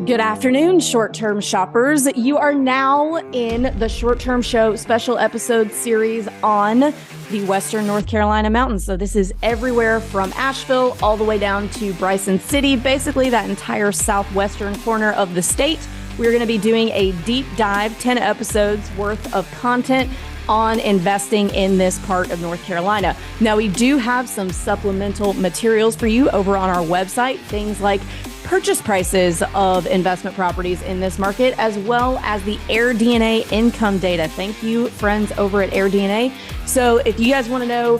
Good afternoon, short-term shoppers. You are now in the Short-Term Show special episode series on the Western North Carolina mountains. So this is everywhere from Asheville all the way down to Bryson City, basically that entire southwestern corner of the state. We're going to be doing a deep dive, 10 episodes worth of content on investing in this part of North Carolina. Now, we do have some supplemental materials for you over on our website, things like purchase prices of investment properties in this market, as well as the AirDNA income data. Thank you, friends over at AirDNA. So if you guys want to know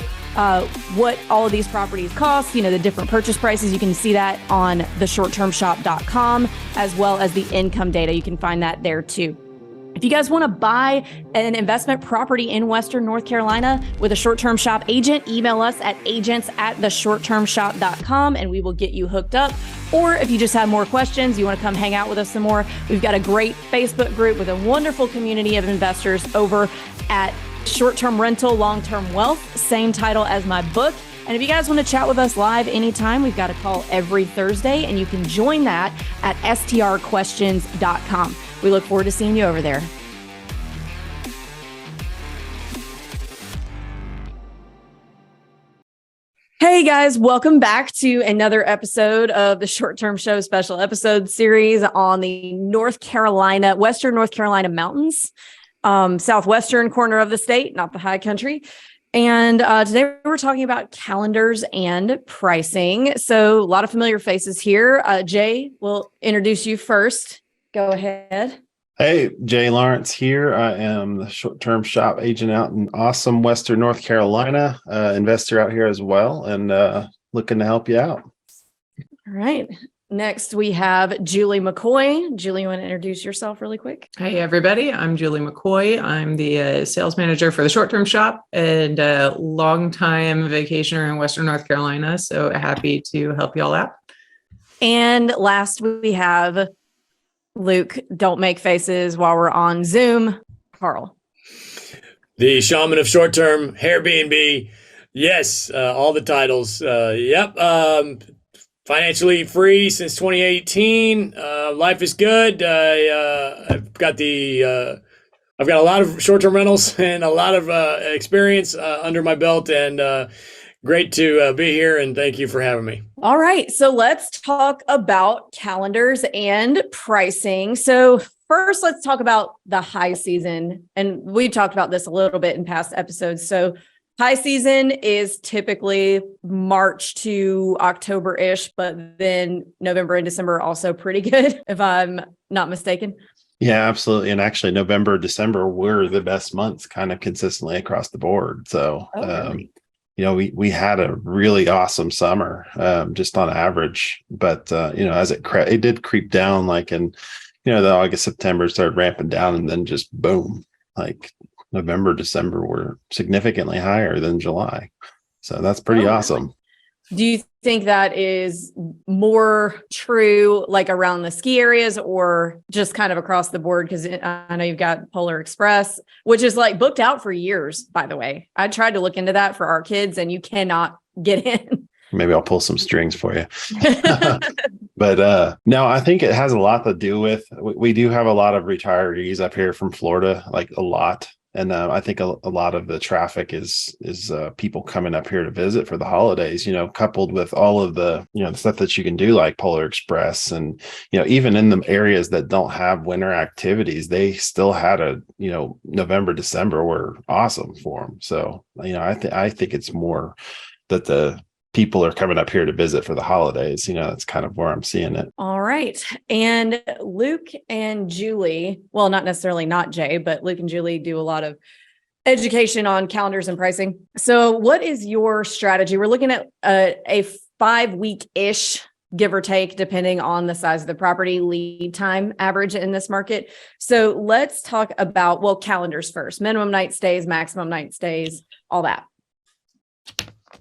what all of these properties cost, the different purchase prices, you can see that on theshorttermshop.com, as well as the income data. You can find that there too. If you guys want to buy an investment property in Western North Carolina with a short-term shop agent, email us at agents@theshorttermshop.com and we will get you hooked up. Or if you just have more questions, you want to come hang out with us some more, we've got a great Facebook group with a wonderful community of investors over at Short-Term Rental, Long-Term Wealth, same title as my book. And if you guys want to chat with us live anytime, we've got a call every Thursday, and you can join that at strquestions.com. We look forward to seeing you over there. Hey guys, welcome back to another episode of the Short-Term Show special episode series on the Western North Carolina mountains, southwestern corner of the state, not the high country. And today we're talking about calendars and pricing. So a lot of familiar faces here. Jay, we'll introduce you first. Go ahead. Hey, Jay Lawrence here. I am the short-term shop agent out in awesome Western North Carolina, investor out here as well, and looking to help you out. All right. Next, we have Julie McCoy. Julie, you want to introduce yourself really quick? Hey, everybody. I'm Julie McCoy. I'm the sales manager for the short-term shop and a longtime vacationer in Western North Carolina. So happy to help you all out. And last, we have Luke. Don't make faces while we're on Zoom. Carl. The shaman of short-term, Airbnb. Yes, all the titles. Yep. Financially free since 2018. Life is good. I've got a lot of short-term rentals and a lot of experience under my belt, and great to be here. And thank you for having me. All right, so let's talk about calendars and pricing. So first, let's talk about the high season, and we talked about this a little bit in past episodes. So high season is typically March to October-ish, but then November and December are also pretty good, if I'm not mistaken. Yeah, absolutely. And actually, November, December were the best months kind of consistently across the board. So, really? We had a really awesome summer, just on average. But, as it did creep down, like in, the August, September started ramping down, and then just boom, like November, December were significantly higher than July. So that's pretty awesome. Do you think that is more true like around the ski areas or just kind of across the board? Because I know you've got Polar Express, which is like booked out for years, by the way. I tried to look into that for our kids and you cannot get in. Maybe I'll pull some strings for you. But no, I think it has a lot to do with, we do have a lot of retirees up here from Florida, like a lot. And I think a lot of the traffic is people coming up here to visit for the holidays, coupled with all of the, the stuff that you can do like Polar Express. And, even in the areas that don't have winter activities, they still had November, December were awesome for them. So, I think it's more that the people are coming up here to visit for the holidays. That's kind of where I'm seeing it. All right. And Luke and Julie, well, not necessarily not Jay, but Luke and Julie do a lot of education on calendars and pricing. So what is your strategy? We're looking at a 5-week-ish, give or take, depending on the size of the property, lead time average in this market. So let's talk about, calendars first, minimum night stays, maximum night stays, all that.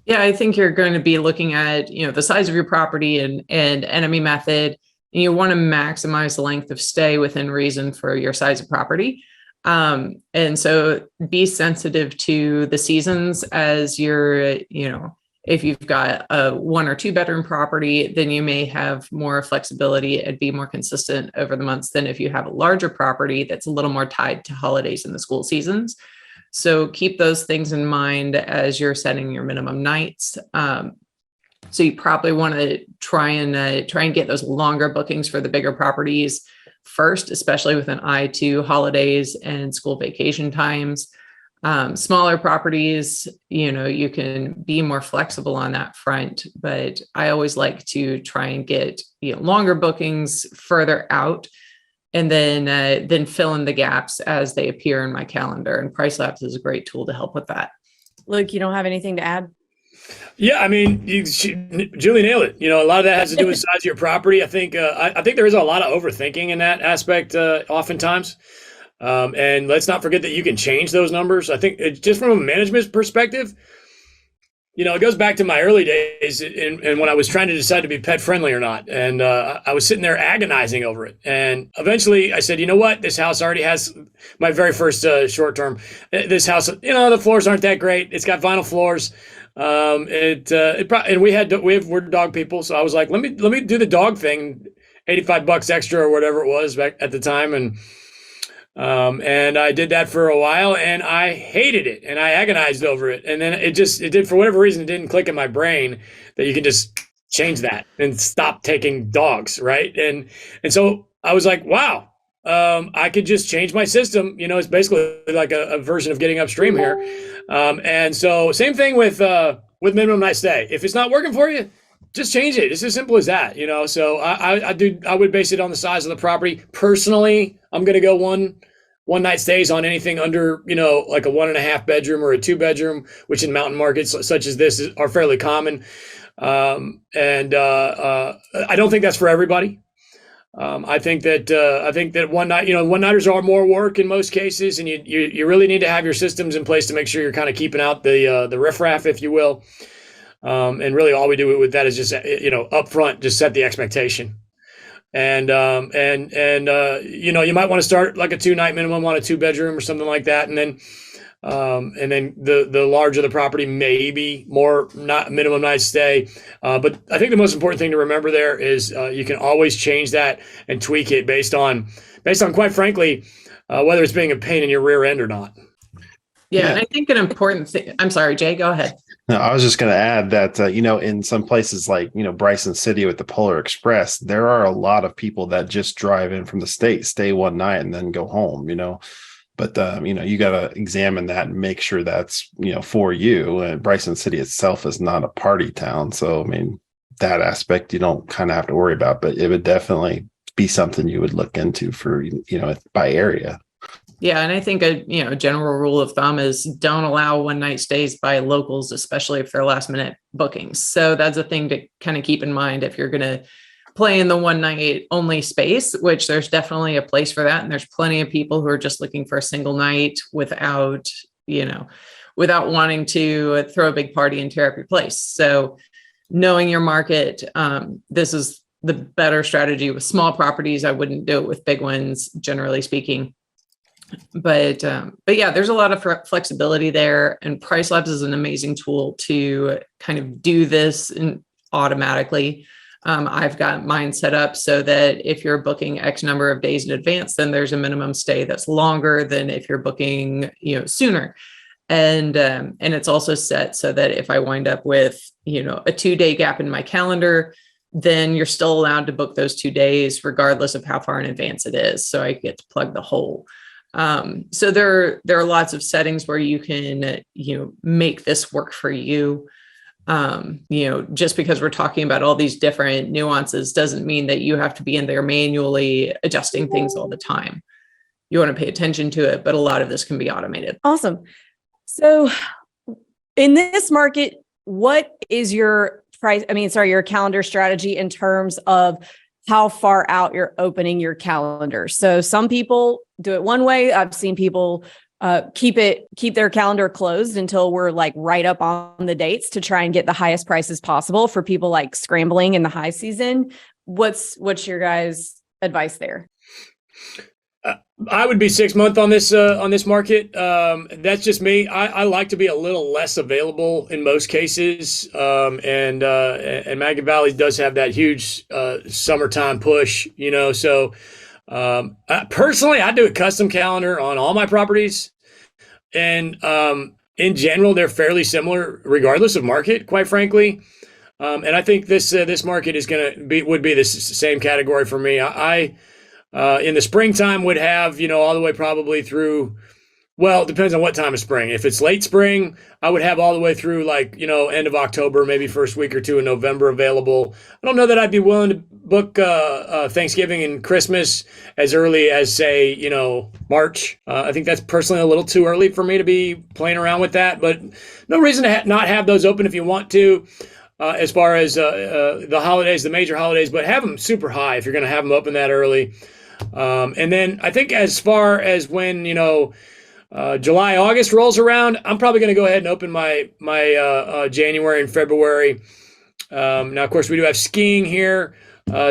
Yeah, I think you're going to be looking at, the size of your property and enemy method. And you want to maximize the length of stay within reason for your size of property. And so be sensitive to the seasons as you're, If you've got a 1 or 2 bedroom property, then you may have more flexibility and be more consistent over the months than if you have a larger property that's a little more tied to holidays and the school seasons. So keep those things in mind as you're setting your minimum nights. So you probably want to try and get those longer bookings for the bigger properties first, especially with an eye to holidays and school vacation times. Smaller properties, you can be more flexible on that front, but I always like to try and get longer bookings further out, and then fill in the gaps as they appear in my calendar. And Price Labs is a great tool to help with that. Luke, you don't have anything to add? Yeah, I mean, Julie nailed it. A lot of that has to do with size of your property. I think there is a lot of overthinking in that aspect, oftentimes. And let's not forget that you can change those numbers. I think just from a management perspective, it goes back to my early days and when I was trying to decide to be pet friendly or not. And I was sitting there agonizing over it. And eventually I said, you know what? This house already has my very first short term. This house, the floors aren't that great. It's got vinyl floors. And we're dog people. So I was like, let me do the dog thing, $85 extra or whatever it was back at the time. And I did that for a while and I hated it and I agonized over it. And then it did, for whatever reason, it didn't click in my brain that you can just change that and stop taking dogs. Right. And so I was like, wow, I could just change my system. It's basically like a version of getting upstream here. And so same thing with minimum night stay. If it's not working for you, just change it. It's as simple as that, So I would base it on the size of the property. Personally, I'm going to go one night stays on anything under, like a 1.5 bedroom or a 2 bedroom, which in mountain markets such as this are fairly common. And I don't think that's for everybody. I think that one nighters are more work in most cases, and you really need to have your systems in place to make sure you're kind of keeping out the riffraff, if you will. And really all we do with that is just, up front, just set the expectation. And you might want to start like a 2-night minimum on a 2 bedroom or something like that. And then the larger the property, maybe more not minimum night stay. But I think the most important thing to remember there is you can always change that and tweak it based on quite frankly, whether it's being a pain in your rear end or not. Yeah. And I think an important thing, I'm sorry, Jay, go ahead. No, I was just going to add that, in some places like, Bryson City with the Polar Express, there are a lot of people that just drive in from the state, stay one night and then go home, But, you got to examine that and make sure that's, for you. And Bryson City itself is not a party town. So, that aspect you don't kind of have to worry about, but it would definitely be something you would look into for, by area. Yeah. And I think a general rule of thumb is don't allow one night stays by locals, especially if they're last minute bookings. So that's a thing to kind of keep in mind if you're going to play in the one night only space, which there's definitely a place for that. And there's plenty of people who are just looking for a single night without wanting to throw a big party and tear up your place. So knowing your market, this is the better strategy with small properties. I wouldn't do it with big ones, generally speaking. But yeah, there's a lot of flexibility there, and Price Labs is an amazing tool to kind of do this automatically. I've got mine set up so that if you're booking X number of days in advance, then there's a minimum stay that's longer than if you're booking, sooner. And it's also set so that if I wind up with, a 2-day gap in my calendar, then you're still allowed to book those 2 days, regardless of how far in advance it is. So I get to plug the hole. So there are lots of settings where you can, make this work for you. Just because we're talking about all these different nuances doesn't mean that you have to be in there manually adjusting things all the time. You want to pay attention to it, but a lot of this can be automated. Awesome. So in this market, what is your your calendar strategy in terms of how far out you're opening your calendar? So some people do it one way. I've seen people keep their calendar closed until we're like right up on the dates to try and get the highest prices possible for people like scrambling in the high season. What's your guys' advice there? I would be 6 month on this market. That's just me. I like to be a little less available in most cases. And Maggie Valley does have that huge summertime push, So personally, I do a custom calendar on all my properties, and in general, they're fairly similar, regardless of market. Quite frankly. And I think this market is would be the same category for me. I in the springtime would have, all the way probably through, well, it depends on what time of spring. If it's late spring, I would have all the way through end of October, maybe first week or two in November available. I don't know that I'd be willing to book Thanksgiving and Christmas as early as, say, March. I think that's personally a little too early for me to be playing around with that, but no reason to not have those open if you want to. As far as the holidays, the major holidays, but have them super high if you're going to have them open that early. And then I think as far as when, July, August rolls around, I'm probably going to go ahead and open my January and February. Now, of course, we do have skiing here.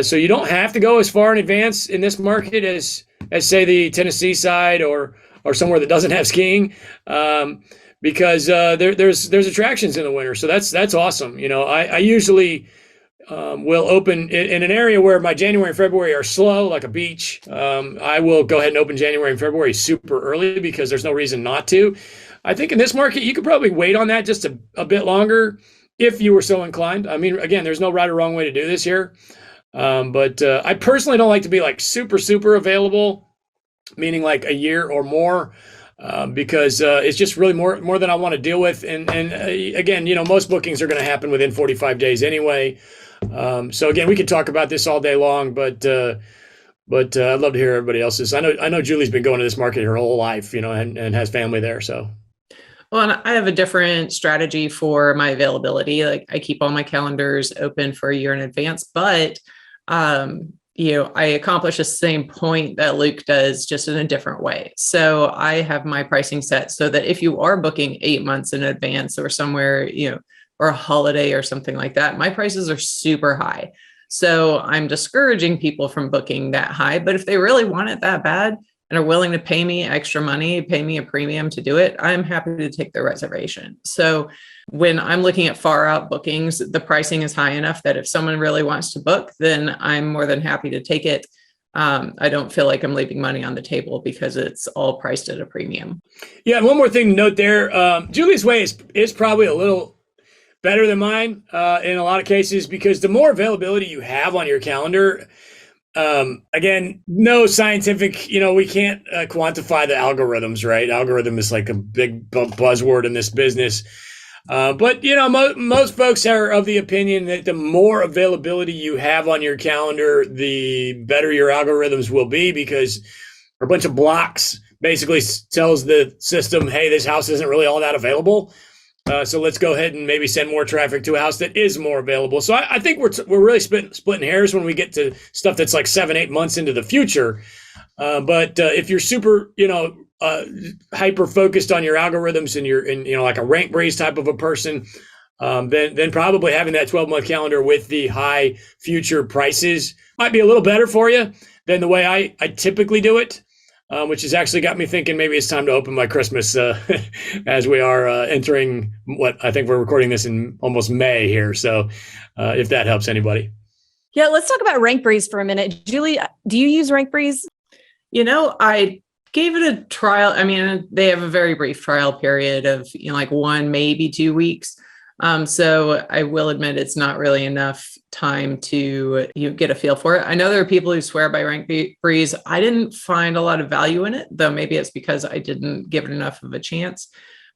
So you don't have to go as far in advance in this market as say the Tennessee side or somewhere that doesn't have skiing. Because there's attractions in the winter. So that's awesome. I usually will open in an area where my January and February are slow, like a beach. I will go ahead and open January and February super early because there's no reason not to. I think in this market, you could probably wait on that just a bit longer if you were so inclined. I mean, again, there's no right or wrong way to do this here. But I personally don't like to be super, super available, meaning like a year or more. Because it's just really more than I want to deal with. And again, most bookings are going to happen within 45 days anyway. So again, we could talk about this all day long, but I'd love to hear everybody else's. I know Julie's been going to this market her whole life, and has family there. So. Well, and I have a different strategy for my availability. Like I keep all my calendars open for a year in advance, but I accomplish the same point that Luke does, just in a different way. So I have my pricing set so that if you are booking 8 months in advance or somewhere, or a holiday or something like that, my prices are super high. So I'm discouraging people from booking that high. But if they really want it that bad and are willing to pay me extra money, pay me a premium to do it, I'm happy to take the reservation. So when I'm looking at far out bookings, the pricing is high enough that if someone really wants to book, then I'm more than happy to take it. I don't feel like I'm leaving money on the table because it's all priced at a premium. Yeah, and one more thing to note there, Julie's way is probably a little better than mine in a lot of cases, because the more availability you have on your calendar, again, no scientific, we can't quantify the algorithms, right? Algorithm is like a big buzzword in this business. But most folks are of the opinion that the more availability you have on your calendar, the better your algorithms will be, because a bunch of blocks basically tells the system, hey, this house isn't really all that available. So let's go ahead and maybe send more traffic to a house that is more available. So I think we're really splitting hairs when we get to stuff that's like 7-8 months into the future. But if you're super, hyper focused on your algorithms and you're like a rank breeze type of a person, then probably having that 12-month calendar with the high future prices might be a little better for you than the way I typically do it. Which has actually got me thinking maybe it's time to open my Christmas as we are entering what I think we're recording this in almost May here. So if that helps anybody. Yeah, let's talk about Rank Breeze for a minute. Julie, do you use Rank Breeze? I gave it a trial. I mean, they have a very brief trial period of like 1, maybe 2 weeks. So I will admit it's not really enough time to get a feel for it. I know there are people who swear by Rank Breeze. I didn't find a lot of value in it, though maybe it's because I didn't give it enough of a chance.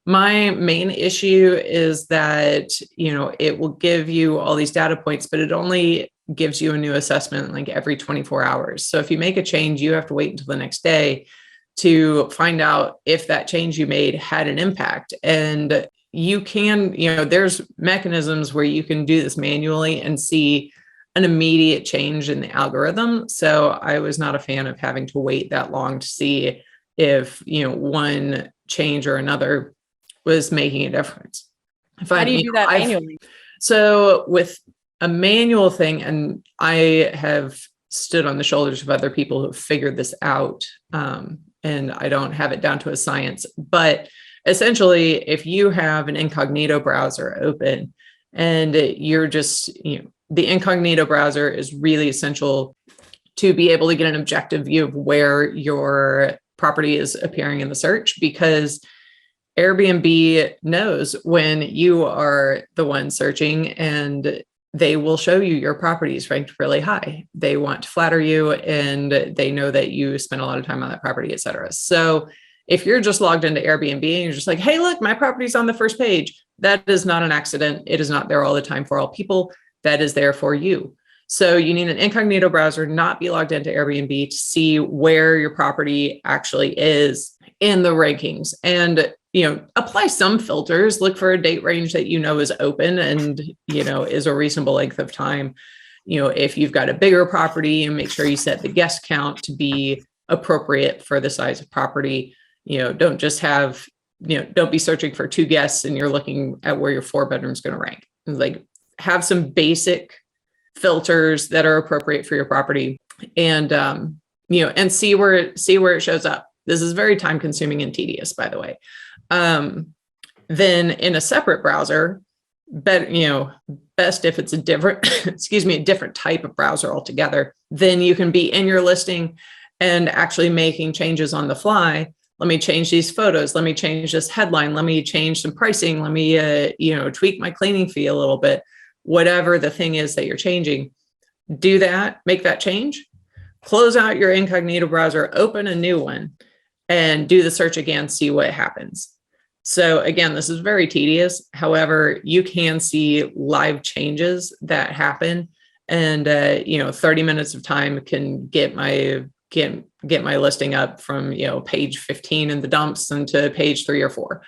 My main issue is that, it will give you all these data points, but it only gives you a new assessment like every 24 hours. So if you make a change, you have to wait until the next day to find out if that change you made had an impact. And you can, there's mechanisms where you can do this manually and see an immediate change in the algorithm. So I was not a fan of having to wait that long to see if, one change or another was making a difference. How do you do that manually? So with a manual thing, and I have stood on the shoulders of other people who have figured this out. And I don't have it down to a science, but essentially, if you have an incognito browser open and you're just, the incognito browser is really essential to be able to get an objective view of where your property is appearing in the search, because Airbnb knows when you are the one searching, and they will show you your properties ranked really high. They want to flatter you, and they know that you spend a lot of time on that property, et cetera. So if you're just logged into Airbnb and you're just like, hey, look, my property's on the first page, that is not an accident. It is not there all the time for all people. That is there for you. So you need an incognito browser, not be logged into Airbnb, to see where your property actually is in the rankings. And apply some filters, look for a date range that is open and, is a reasonable length of time. If you've got a bigger property, and make sure you set the guest count to be appropriate for the size of property. Don't just have, don't be searching for 2 guests and you're looking at where your 4 bedrooms going to rank. Like, have some basic filters that are appropriate for your property, and, and see where it shows up. This is very time consuming and tedious, by the way. Then in a separate browser, best if it's a different, a different type of browser altogether, then you can be in your listing and actually making changes on the fly. Let me change these photos. Let me change this headline. Let me change some pricing. Let me, tweak my cleaning fee a little bit. Whatever the thing is that you're changing, do that, make that change, close out your incognito browser, open a new one, and do the search again, see what happens. So again, this is very tedious. However, you can see live changes that happen, and 30 minutes of time can get my listing up from page 15 in the dumps into page 3 or 4.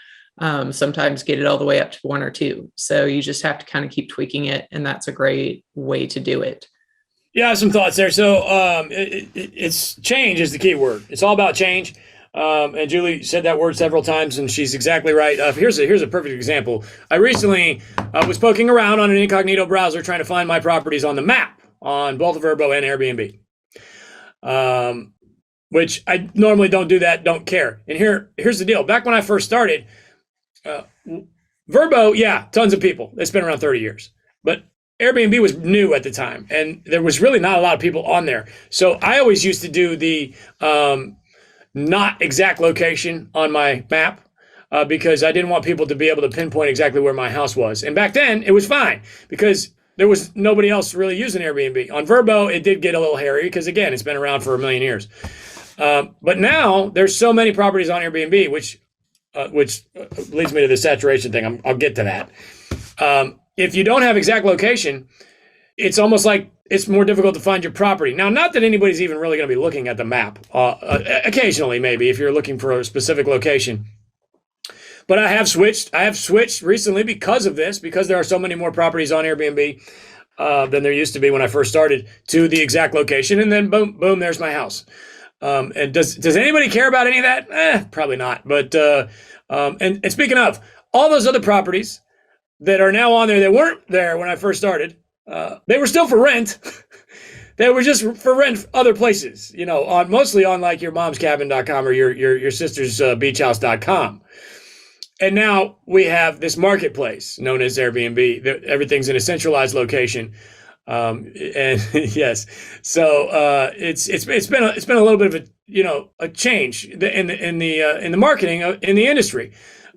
Sometimes get it all the way up to 1 or 2. So you just have to kind of keep tweaking it, and that's a great way to do it. Yeah, some thoughts there. So it's change is the key word. It's all about change. And Julie said that word several times, and she's exactly right. Here's a perfect example. I recently was poking around on an incognito browser trying to find my properties on the map on both Vrbo and Airbnb, which I normally don't do that, don't care. And here's the deal. Back when I first started, Vrbo, yeah, tons of people. It's been around 30 years. But Airbnb was new at the time, and there was really not a lot of people on there. So I always used to do the not exact location on my map because I didn't want people to be able to pinpoint exactly where my house was. And back then, it was fine because there was nobody else really using Airbnb. On Vrbo, it did get a little hairy because, again, it's been around for a million years. But now there's so many properties on Airbnb, which leads me to the saturation thing. I'll get to that. If you don't have exact location, it's almost like it's more difficult to find your property. Now, not that anybody's even really going to be looking at the map. Occasionally, maybe, if you're looking for a specific location. But I have switched recently because of this, because there are so many more properties on Airbnb than there used to be when I first started, to the exact location. And then boom, there's my house. And does anybody care about any of that? Probably not. But and speaking of, all those other properties that are now on there that weren't there when I first started, they were still for rent. They were just for rent other places, mostly on like your momscabin.com or your sister's beachhouse.com. And now we have this marketplace known as Airbnb. Everything's in a centralized location. And yes, so it's been a little bit of a change in the marketing in the industry,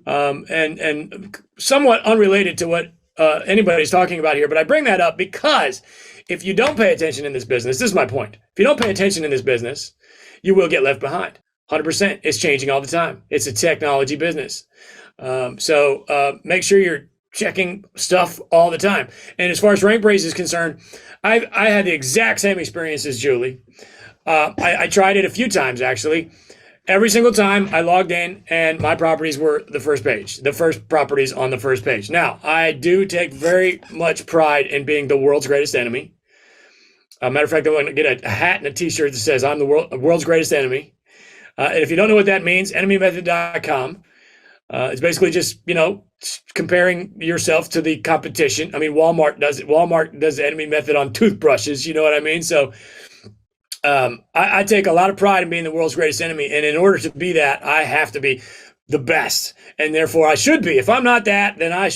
and somewhat unrelated to what anybody's talking about here. But I bring that up because if you don't pay attention in this business, this is my point. If you don't pay attention in this business, you will get left behind. 100%. It's changing all the time. It's a technology business. So make sure you're checking stuff all the time. And as far as RankBraze is concerned, I had the exact same experience as Julie. I tried it a few times, actually. Every single time I logged in and my properties were the first page, the first properties on the first page. Now, I do take very much pride in being the world's greatest enemy. Matter of fact, I want to get a hat and a t-shirt that says I'm the world's greatest enemy. And if you don't know what that means, enemymethod.com. It's basically just, comparing yourself to the competition. I mean, Walmart does it. Walmart does the enemy method on toothbrushes. You know what I mean? So I take a lot of pride in being the world's greatest enemy. And in order to be that, I have to be the best. And therefore I should be. If I'm not that, then I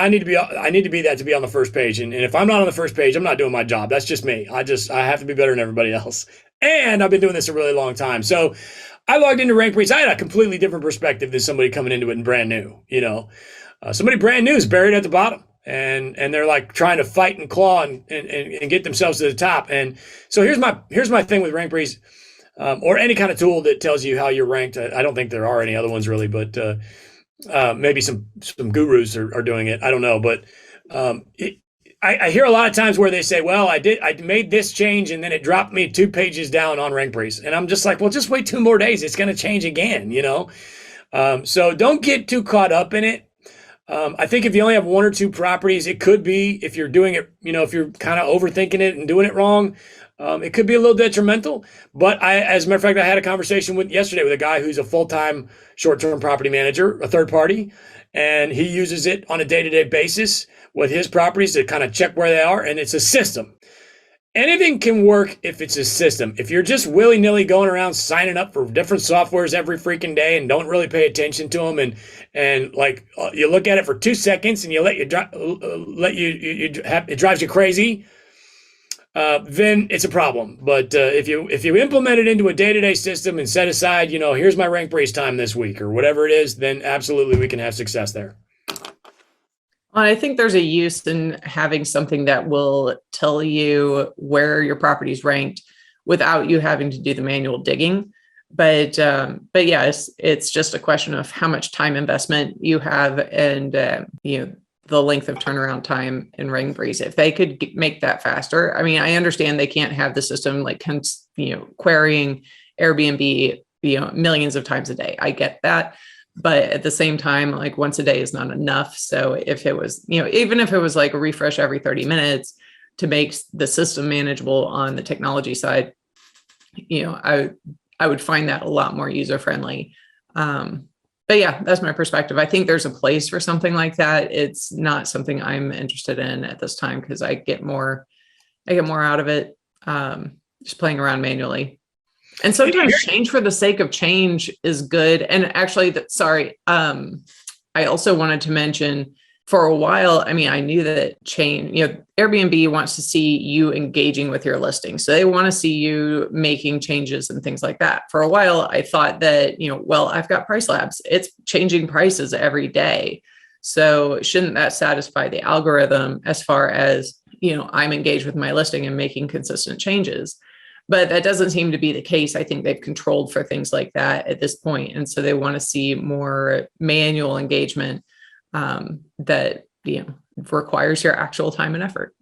need to be that to be on the first page. And if I'm not on the first page, I'm not doing my job. That's just me. I have to be better than everybody else. And I've been doing this a really long time. So I logged into RankBreeze. I had a completely different perspective than somebody coming into it and brand new, somebody brand new is buried at the bottom. And they're like trying to fight and claw and get themselves to the top. And so here's my thing with RankBreeze, or any kind of tool that tells you how you're ranked. I don't think there are any other ones really, but maybe some gurus are doing it. I don't know, but I hear a lot of times where they say, well, I made this change and then it dropped me 2 pages down on RankBreeze. And I'm just like, well, just wait 2 more days. It's going to change again, So don't get too caught up in it. I think if you only have 1 or 2 properties, it could be, if you're doing it, if you're kind of overthinking it and doing it wrong, it could be a little detrimental. But as a matter of fact, I had a conversation yesterday with a guy who's a full-time short-term property manager, a third party, and he uses it on a day-to-day basis with his properties to kind of check where they are. And it's a system. Anything can work if it's a system. If you're just willy-nilly going around signing up for different softwares every freaking day and don't really pay attention to them, and like you look at it for 2 seconds and you it drives you crazy, then it's a problem. But if you implement it into a day-to-day system and set aside, here's my RankBreeze time this week or whatever it is, then absolutely we can have success there. Well, I think there's a use in having something that will tell you where your property's ranked without you having to do the manual digging. But yeah, it's just a question of how much time investment you have and the length of turnaround time in RankBreeze. If they could make that faster, I mean, I understand they can't have the system like querying Airbnb millions of times a day. I get that. But at the same time, like once a day is not enough. So if it was, even if it was like a refresh every 30 minutes to make the system manageable on the technology side, I would find that a lot more user friendly. But yeah, that's my perspective. I think there's a place for something like that. It's not something I'm interested in at this time because I get more out of it just playing around manually. And sometimes change for the sake of change is good. And actually, I also wanted to mention for a while, I mean, I knew that Airbnb wants to see you engaging with your listing. So they want to see you making changes and things like that. For a while, I thought that, I've got Price Labs. It's changing prices every day. So shouldn't that satisfy the algorithm as far as, I'm engaged with my listing and making consistent changes? But that doesn't seem to be the case. I think they've controlled for things like that at this point. And so they want to see more manual engagement that, requires your actual time and effort.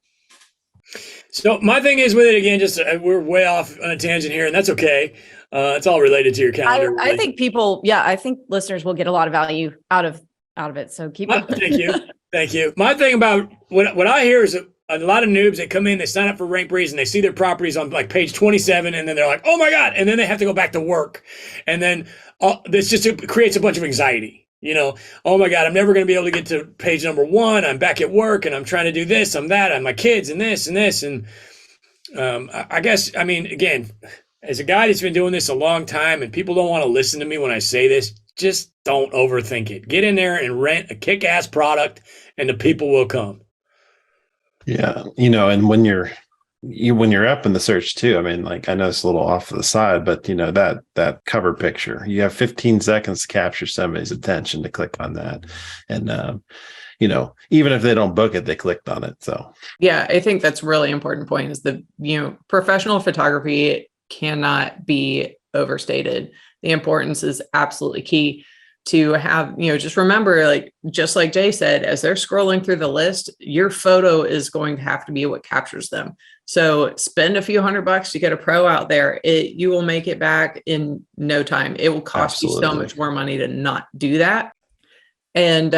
So my thing is with it, again, just we're way off on a tangent here, and that's okay. It's all related to your calendar. I think I think listeners will get a lot of value out of it. So keep going. Thank you. My thing about what I hear is that a lot of noobs that come in, they sign up for RankBreeze and they see their properties on like page 27 and then they're like, oh my God. And then they have to go back to work. And then it creates a bunch of anxiety, oh my God, I'm never going to be able to get to page number 1. I'm back at work and I'm trying to do this, I'm that, I'm my kids and this and this. And I guess, I mean, again, as a guy that's been doing this a long time and people don't want to listen to me when I say this, just don't overthink it. Get in there and rent a kick-ass product and the people will come. Yeah. And when you're up in the search too, I mean, like I know it's a little off to the side, but that cover picture, you have 15 seconds to capture somebody's attention to click on that. And, even if they don't book it, they clicked on it. So, yeah, I think that's a really important point is professional photography cannot be overstated. The importance is absolutely key. To have, just remember, just like Jay said, as they're scrolling through the list, your photo is going to have to be what captures them. So spend a few $100 to get a pro out there. You will make it back in no time. It will cost you so much more money to not do that. And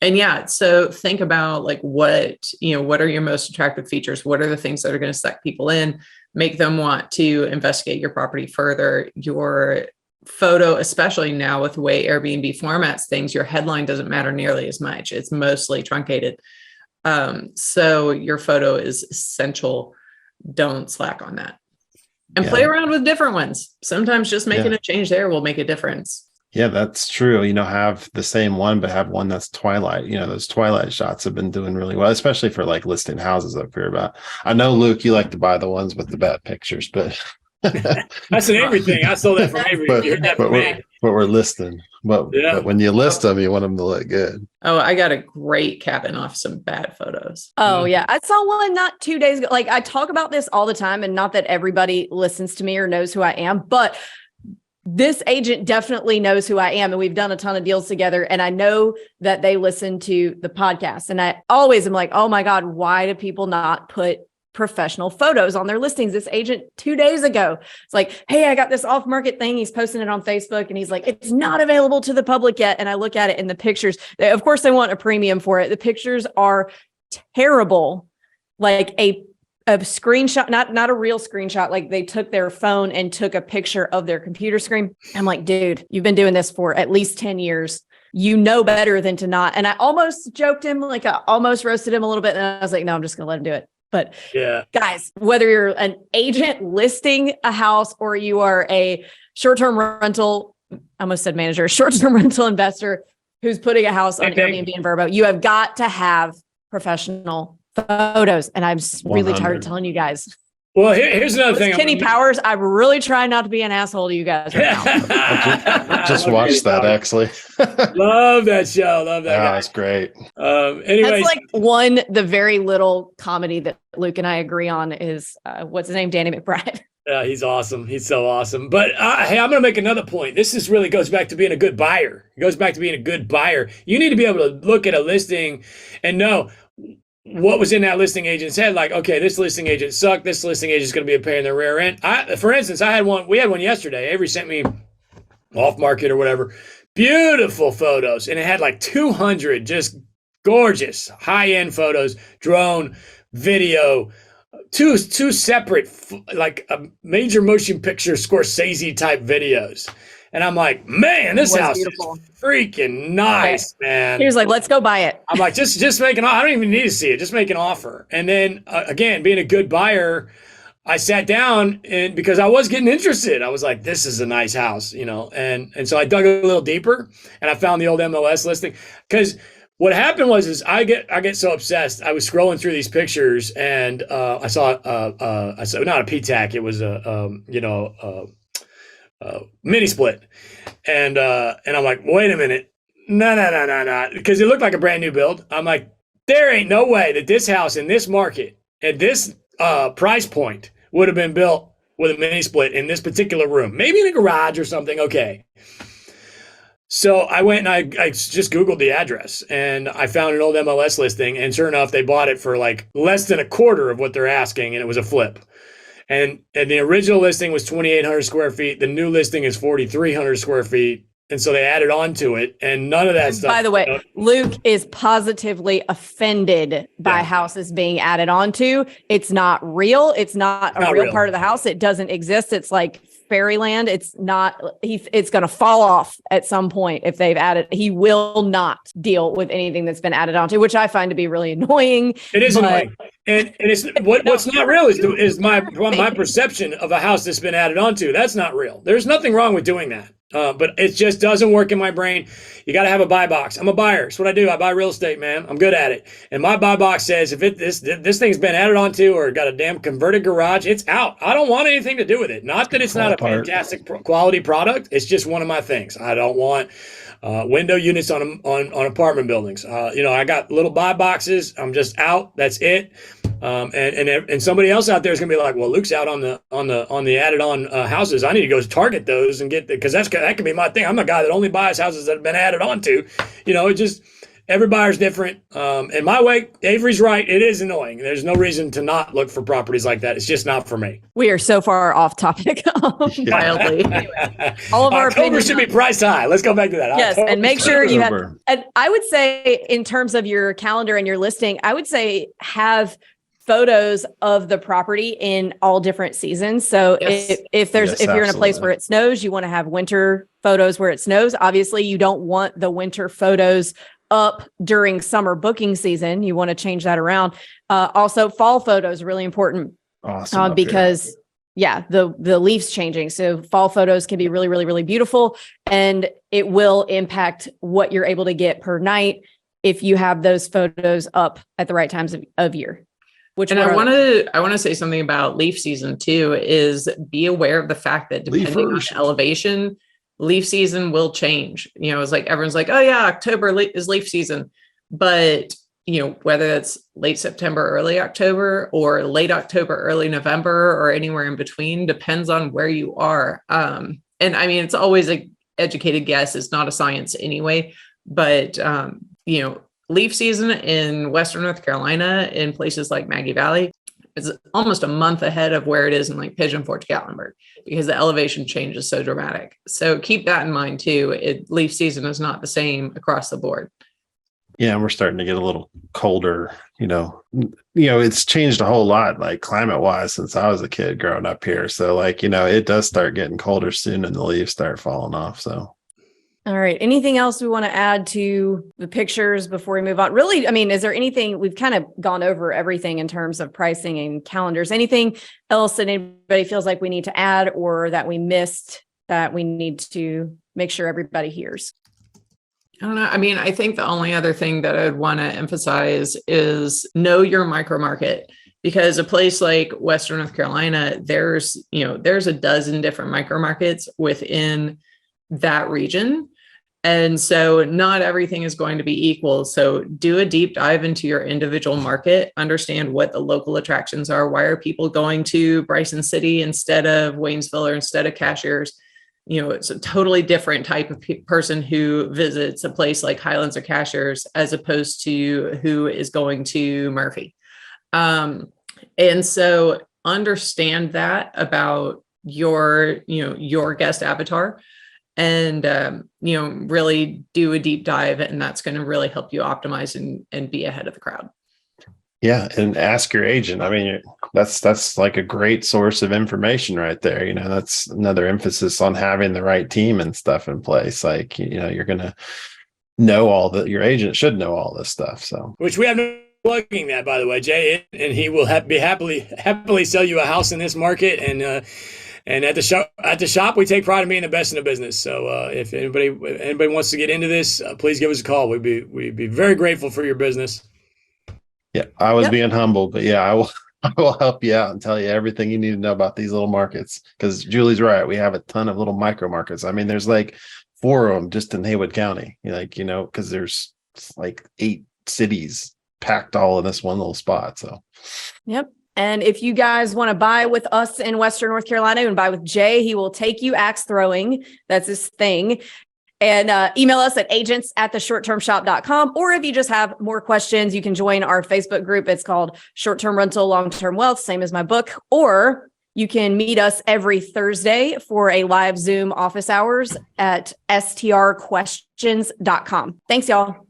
yeah, so think about what are your most attractive features? What are the things that are going to suck people in, make them want to investigate your property further? Your photo, especially now with the way Airbnb formats things, your headline doesn't matter nearly as much. It's mostly truncated. So your photo is essential. Don't slack on that. And play around with different ones. Sometimes just making a change there will make a difference. Yeah, that's true. Have the same one, but have one that's twilight. Those twilight shots have been doing really well, especially for like listing houses up here. But I know, Luke, you like to buy the ones with the bad pictures, but that's an Avery thing. I stole that from Avery. You heard that from me. But we're listing. But when you list them, you want them to look good. Oh, I got a great capping off some bad photos. Oh, yeah. I saw one not 2 days ago. Like, I talk about this all the time, and not that everybody listens to me or knows who I am, but this agent definitely knows who I am, and we've done a ton of deals together, and I know that they listen to the podcast. And I always am like, oh my God, why do people not put professional photos on their listings? This agent 2 days ago, it's like, hey, I got this off market thing. He's posting it on Facebook, and he's like, it's not available to the public yet. And I look at it in the pictures. Of course, they want a premium for it. The pictures are terrible. Like a screenshot, not a real screenshot. Like they took their phone and took a picture of their computer screen. I'm like, dude, you've been doing this for at least 10 years. You know better than to not. And I almost joked him, like I almost roasted him a little bit. And I was like, no, I'm just going to let him do it. But guys, whether you're an agent listing a house or you are a short-term rental, I almost said manager, short-term rental investor who's putting a house on Airbnb and Vrbo, you have got to have professional photos. And I'm really tired of telling you guys. Well, here's another thing. Kenny Powers, I'm really trying not to be an asshole to you guys right now. Just watched that, actually. Love that show. Love that guy. That's great. Anyways. That's like the very little comedy that Luke and I agree on is, what's his name? Danny McBride. Yeah, he's awesome. He's so awesome. But hey, I'm going to make another point. This really goes back to being a good buyer. It goes back to being a good buyer. You need to be able to look at a listing and know what was in that listing agent's head. Like, okay, this listing agent sucked. This listing agent is going to be a pain in the rear end. For instance, we had one yesterday. Avery sent me off market or whatever. Beautiful photos. And it had like 200 just gorgeous high-end photos, drone, video, two separate, like a major motion picture Scorsese type videos. And I'm like, man, this house is freaking nice, man. He was like, let's go buy it. I'm like, just make an offer. I don't even need to see it. Just make an offer. And then again, being a good buyer, I sat down and because I was getting interested, I was like, this is a nice house, and so I dug a little deeper and I found the old MLS listing. Because what happened was I get so obsessed. I was scrolling through these pictures and I saw not a P-TAC. It was mini split. And I'm like, wait a minute. No. Because it looked like a brand new build. I'm like, there ain't no way that this house in this market at this price point would have been built with a mini split in this particular room. Maybe in a garage or something. Okay. So I went and I just Googled the address and I found an old MLS listing. And sure enough, they bought it for like less than a quarter of what they're asking. And it was a flip. And the original listing was 2,800 square feet. The new listing is 4,300 square feet. And so they added on to it and none of that stuff. By the way, Luke is positively offended by houses being added on to. It's not real. It's not a real part of the house. It doesn't exist. It's like fairyland. It's not, it's going to fall off at some point if they've added. He will not deal with anything that's been added onto, which I find to be really annoying. It is annoying. And it's what's not real is my perception of a house that's been added onto. That's not real. There's nothing wrong with doing that. But it just doesn't work in my brain. You got to have a buy box. I'm a buyer. That's what I do. I buy real estate, man. I'm good at it. And my buy box says if this thing's been added onto or got a damn converted garage, it's out. I don't want anything to do with it. Not that it's not a fantastic quality product. It's just one of my things. I don't want window units on apartment buildings. I got little buy boxes. I'm just out. That's it. And somebody else out there is going to be like, well, Luke's out on the added on houses. I need to go target those and get because that could be my thing. I'm a guy that only buys houses that have been added on to. It just every buyer's different. And my way, Avery's right. It is annoying. There's no reason to not look for properties like that. It's just not for me. We are so far off topic. Wildly. Anyway, all of our October should be priced high. Let's go back to that. Yes, October, and make sure you have. And I would say, in terms of your calendar and your listing, I would say have photos of the property in all different seasons. So if you're in a place where it snows, you want to have winter photos where it snows. Obviously, you don't want the winter photos up during summer booking season. You want to change that around. Also, fall photos are really important. Awesome. Because the leaves changing. So fall photos can be really, really, really beautiful, and it will impact what you're able to get per night if you have those photos up at the right times of year. And I want to say something about leaf season too, is be aware of the fact that depending on elevation, leaf season will change. It's like everyone's like, oh yeah, October is leaf season, but whether it's late September, early October, or late October, early November, or anywhere in between, depends on where you are. And I mean, it's always an educated guess. It's not a science anyway, but leaf season in Western North Carolina, in places like Maggie Valley, is almost a month ahead of where it is in like Pigeon Forge, Gatlinburg, because the elevation change is so dramatic. So keep that in mind too. Leaf season is not the same across the board. Yeah, and we're starting to get a little colder. It's changed a whole lot, like climate wise, since I was a kid growing up here. So it does start getting colder soon, and the leaves start falling off. So. All right. Anything else we want to add to the pictures before we move on? Really, I mean, is there anything, we've kind of gone over everything in terms of pricing and calendars, anything else that anybody feels like we need to add or that we missed that we need to make sure everybody hears? I don't know. I mean, I think the only other thing that I'd want to emphasize is know your micro market, because a place like Western North Carolina, there's a dozen different micro markets within that region. And so not everything is going to be equal. So do a deep dive into your individual market, understand what the local attractions are. Why are people going to Bryson City instead of Waynesville or instead of Cashiers? It's a totally different type of person who visits a place like Highlands or Cashiers as opposed to who is going to Murphy. And so understand that about your guest avatar, and really do a deep dive, and that's going to really help you optimize and be ahead of the crowd. Yeah, and ask your agent. I mean, that's like a great source of information right there. That's another emphasis on having the right team and stuff in place. Like, you're going to know your agent should know all this stuff. So, which we have no plugging that, by the way, Jay, and he will be happily sell you a house in this market. And at the shop, we take pride in being the best in the business. So if anybody wants to get into this, please give us a call. We'd be very grateful for your business. Yeah, I was being humble, but yeah, I will help you out and tell you everything you need to know about these little markets. Because Julie's right, we have a ton of little micro markets. I mean, there's like 4 of them just in Haywood County. Because there's like 8 cities packed all in this one little spot. So, yep. And if you guys want to buy with us in Western North Carolina and buy with Jay, he will take you axe throwing. That's his thing. And email us at agents@theshorttermshop.com. Or if you just have more questions, you can join our Facebook group. It's called Short-Term Rental, Long-Term Wealth, same as my book. Or you can meet us every Thursday for a live Zoom office hours at strquestions.com. Thanks, y'all.